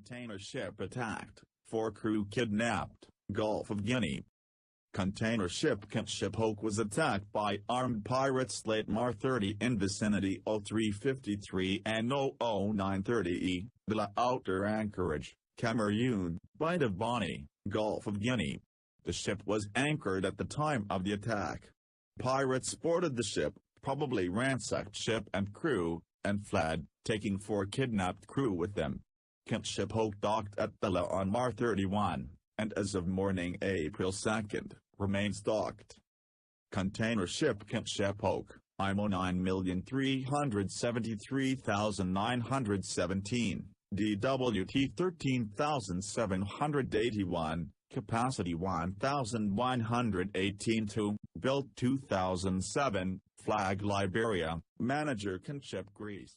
Container ship attacked, 4 crew kidnapped, Gulf of Guinea. Container ship CONTSHIP OAK was attacked by armed pirates late March 30 in vicinity 0353 and 00930 Douala outer anchorage, Cameroon, Bight of Bonny, Gulf of Guinea. The ship was anchored at the time of the attack. Pirates boarded the ship, probably ransacked ship and crew, and fled, taking 4 kidnapped crew with them. CONTSHIP OAK docked at Douala on March 31, and as of morning April 2, remains docked. Container ship CONTSHIP OAK, IMO 9,373,917, DWT 13,781, capacity 1,118 to, built 2007, flag Liberia, manager CONTSHIP Greece.